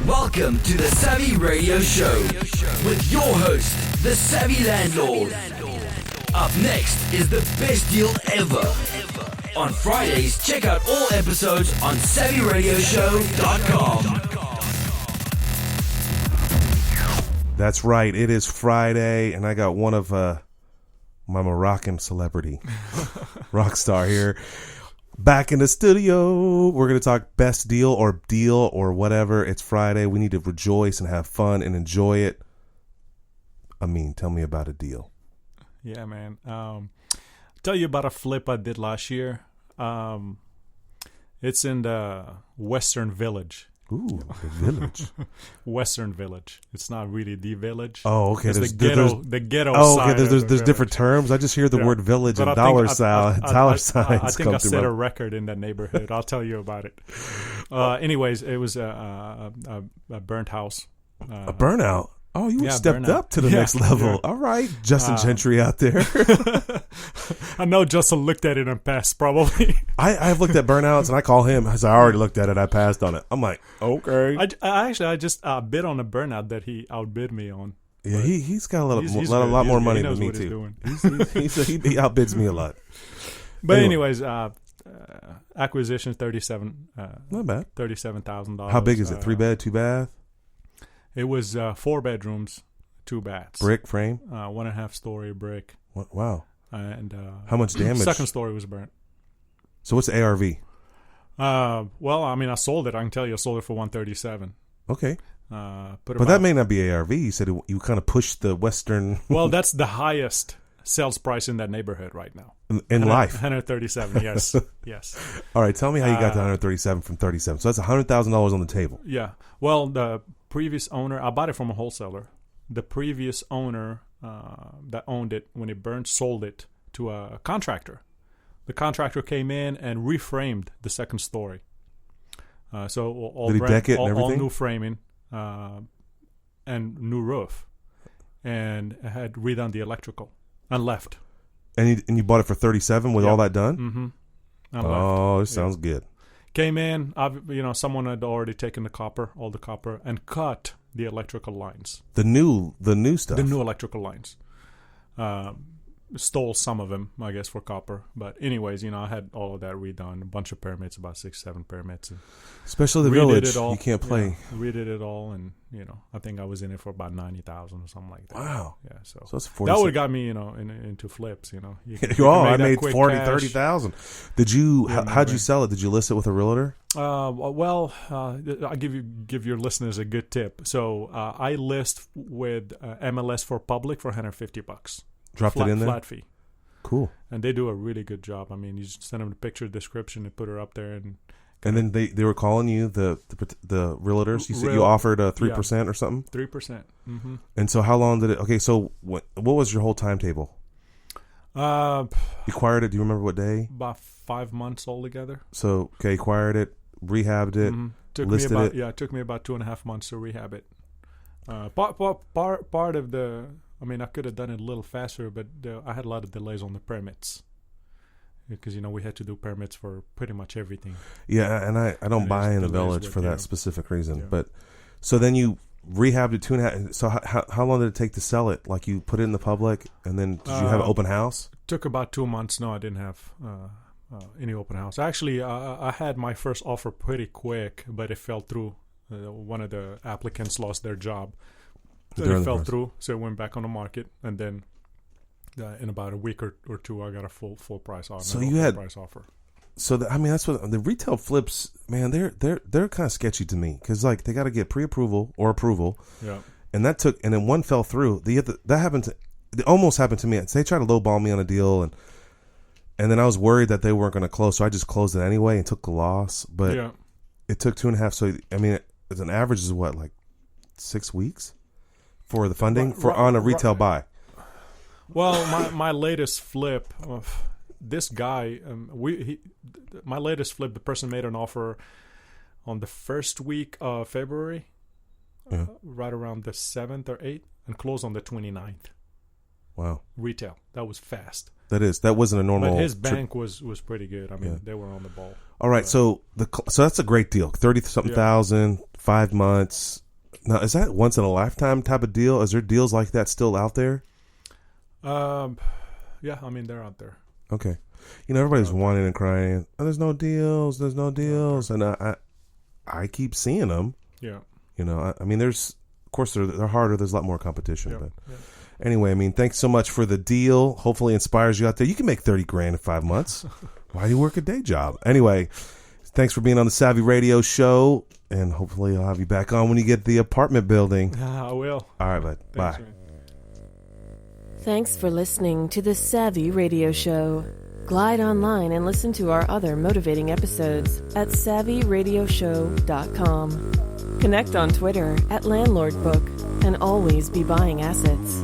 Welcome to the Savvy Radio Show with your host, the Savvy Landlord. Up next is the best deal ever. On Fridays, check out all episodes on SavvyRadioShow.com. That's right. It is Friday, and I got one of my Moroccan celebrity rock star here back in the studio. We're going to talk best deal or whatever. It's Friday. We need to rejoice and have fun and enjoy it. Amine, tell me about a deal. Yeah, man. Tell you about a flip I did last year. It's in the Western Village. Ooh, the village. Western Village. It's not really the village. Oh, okay. There's the ghetto oh, side. okay. There's different terms. I just hear the word village and dollar signs. I think I set a record in that neighborhood. I'll tell you about it. Anyways, it was a burnt house. A burnout. Oh, you stepped up to the next level. Yeah. All right. Justin Gentry out there. I know Justin looked at it and passed, probably. I've looked at burnouts, and I call him. I already looked at it. I passed on it. I'm like, okay. I just bid on a burnout that he outbid me on. Yeah, he's got a lot more money than me, too. He outbids me a lot. But anyways, acquisition 37. Not bad. $37,000. How big is it? 3 bed, 2 bath? It was 4 bedrooms, 2 baths. Brick frame? 1.5 story brick. Wow. And how much damage? Second story was burnt. So what's the ARV? Well, I mean, I sold it. I can tell you, I sold it for $137. Okay. But that may not be ARV. You said you kind of pushed the Western. Well, that's the highest sales price in that neighborhood right now. In life. 137. Yes. Yes. All right. Tell me how you got to 137 from 37. So that's $100,000 on the table. Yeah. Well, the previous owner, I bought it from a wholesaler. The previous owner that owned it, when it burned, sold it to a contractor. The contractor came in and reframed the second story. So all did he deck it and everything? All new framing and new roof, and had redone the electrical and left. And you bought it for 37 with all that done? Mm-hmm. Oh, this sounds good. Came in, someone had already taken all the copper, and cut the electrical lines. The new stuff. The new electrical lines. Stole some of them, I guess, for copper. But anyways, I had all of that redone. A bunch of permits, about 6-7 permits. And especially the village. You can't play. Yeah, redid it all, and I think I was in it for about $90,000 or something like that. Wow. Yeah. So that's that would have got me, into flips. You I made 30,000. Did you? How'd you sell it? Did you list it with a realtor? Well, I'll give your listeners a good tip. So I list with MLS for public for $150. Dropped it in there? Flat fee. Cool. And they do a really good job. I mean, you just send them the picture, description, and put her up there. And then they were calling you, the realtors? You said you offered 3% or something? 3%. Mm-hmm. And so how long did it... Okay, so what was your whole timetable? You acquired it, do you remember what day? About 5 months altogether. So, okay, acquired it, rehabbed it, listed it. Yeah, it took me about 2.5 months to rehab it. Part of the... I mean, I could have done it a little faster, but I had a lot of delays on the permits because, we had to do permits for pretty much everything. Yeah, and I don't buy in the village for that specific reason. Yeah. But so then you rehabbed it 2.5. So how long did it take to sell it? Like you put it in the public, and then did you have an open house? It took about 2 months. No, I didn't have any open house. Actually, I had my first offer pretty quick, but it fell through. One of the applicants lost their job. So it fell through, so it went back on the market, and then in about a week or two, I got a full price offer. So you had price offer. So that's what the retail flips, man. They're kind of sketchy to me because like they got to get pre-approval or approval. Yeah. And then one fell through. That happened. It almost happened to me. They tried to lowball me on a deal, and then I was worried that they weren't going to close, so I just closed it anyway and took the loss. But it took 2.5. So I mean, it's an average is what, like 6 weeks? For the funding on a retail buy. Well, my latest flip, this guy, my latest flip, the person made an offer on the first week of February, right around the 7th or 8th, and closed on the 29th. Wow. Retail. That was fast. That wasn't a normal. But his bank was pretty good. I mean, they were on the ball. All right, so that's a great deal. 30-something thousand, 5 months. Now, is that once in a lifetime type of deal? Is there deals like that still out there? Yeah, I mean, they're out there. Okay. Everybody's whining and crying. Oh, there's no deals. There's no deals. And I keep seeing them. Yeah. I mean, of course, they're harder. There's a lot more competition. But anyway, I mean, thanks so much for the deal. Hopefully it inspires you out there. You can make $30,000 in 5 months. Why do you work a day job? Anyway, thanks for being on the Savvy Radio Show. And hopefully I'll have you back on when you get the apartment building. I will. All right, bud. Bye. Man. Thanks for listening to the Savvy Radio Show. Glide online and listen to our other motivating episodes at savvyradioshow.com. Connect on Twitter at LandlordBook and always be buying assets.